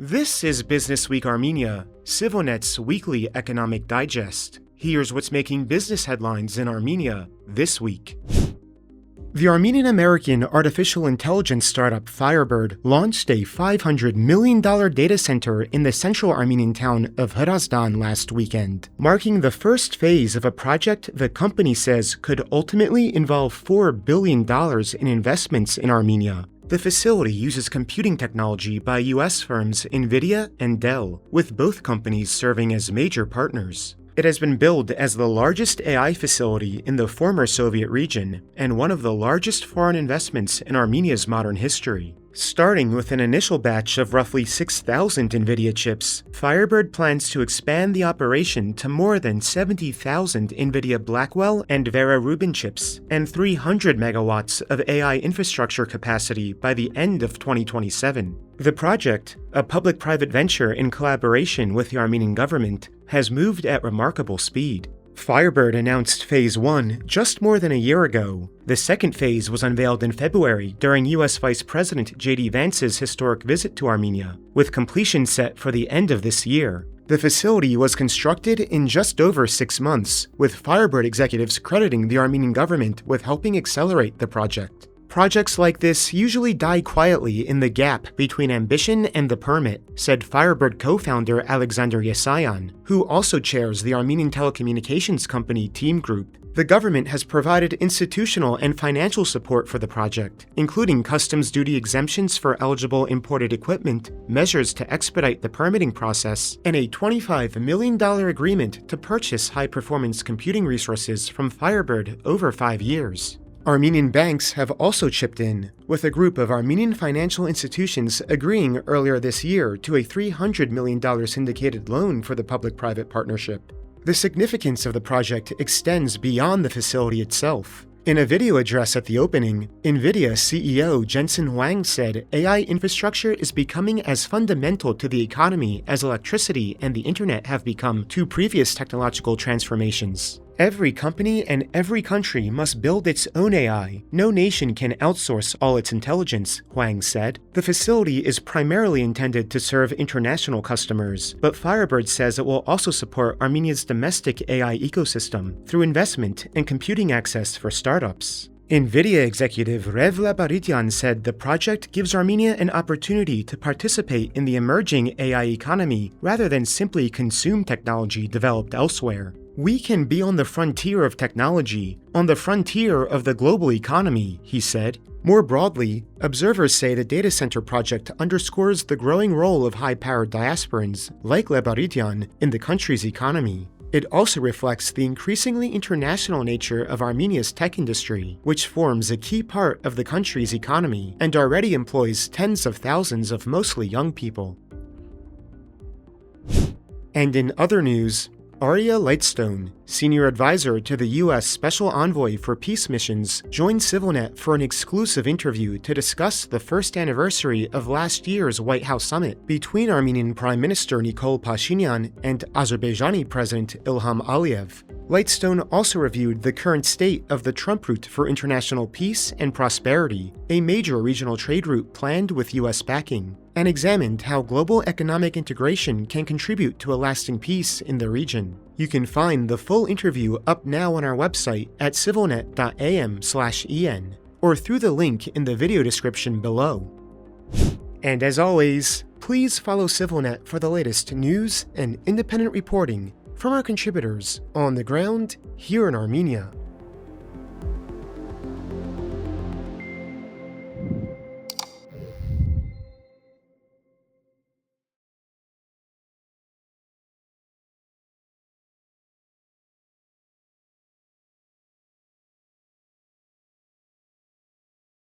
This is Business Week Armenia, CivilNet's weekly economic digest. Here's what's making business headlines in Armenia this week. The Armenian-American artificial intelligence startup Firebird launched a $500 million data center in the central Armenian town of Hrazdan last weekend, marking the first phase of a project the company says could ultimately involve $4 billion in investments in Armenia. The facility uses computing technology by U.S. firms NVIDIA and Dell, with both companies serving as major partners. It has been billed as the largest AI facility in the former Soviet region and one of the largest foreign investments in Armenia's modern history. Starting with an initial batch of roughly 6,000 NVIDIA chips, Firebird plans to expand the operation to more than 70,000 NVIDIA Blackwell and Vera Rubin chips and 300 megawatts of AI infrastructure capacity by the end of 2027. The project, a public-private venture in collaboration with the Armenian government, has moved at remarkable speed. Firebird announced Phase 1 just more than a year ago. The second phase was unveiled in February during U.S. Vice President J.D. Vance's historic visit to Armenia, with completion set for the end of this year. The facility was constructed in just over 6 months, with Firebird executives crediting the Armenian government with helping accelerate the project. Projects like this usually die quietly in the gap between ambition and the permit, said Firebird co-founder Alexander Yesayan, who also chairs the Armenian telecommunications company Team Group. The government has provided institutional and financial support for the project, including customs duty exemptions for eligible imported equipment, measures to expedite the permitting process, and a $25 million agreement to purchase high-performance computing resources from Firebird over 5 years. Armenian banks have also chipped in, with a group of Armenian financial institutions agreeing earlier this year to a $300 million syndicated loan for the public-private partnership. The significance of the project extends beyond the facility itself. In a video address at the opening, NVIDIA CEO Jensen Huang said AI infrastructure is becoming as fundamental to the economy as electricity and the internet have become to previous technological transformations. Every company and every country must build its own AI. No nation can outsource all its intelligence, Huang said. The facility is primarily intended to serve international customers, but Firebird says it will also support Armenia's domestic AI ecosystem through investment and computing access for startups. NVIDIA executive Rev Labarityan said the project gives Armenia an opportunity to participate in the emerging AI economy rather than simply consume technology developed elsewhere. We can be on the frontier of technology, on the frontier of the global economy, he said. More broadly, observers say the data center project underscores the growing role of high-powered diasporans, like Lebarityan, in the country's economy. It also reflects the increasingly international nature of Armenia's tech industry, which forms a key part of the country's economy and already employs tens of thousands of mostly young people. And in other news, Arya Lightstone, senior advisor to the U.S. Special Envoy for Peace Missions, joined CivilNet for an exclusive interview to discuss the first anniversary of last year's White House summit between Armenian Prime Minister Nikol Pashinyan and Azerbaijani President Ilham Aliyev. Lightstone also reviewed the current state of the Trump route for international peace and prosperity, a major regional trade route planned with U.S. backing, and examined how global economic integration can contribute to a lasting peace in the region. You can find the full interview up now on our website at civilnet.am/en or through the link in the video description below. And as always, please follow CivilNet for the latest news and independent reporting from our contributors on the ground here in Armenia.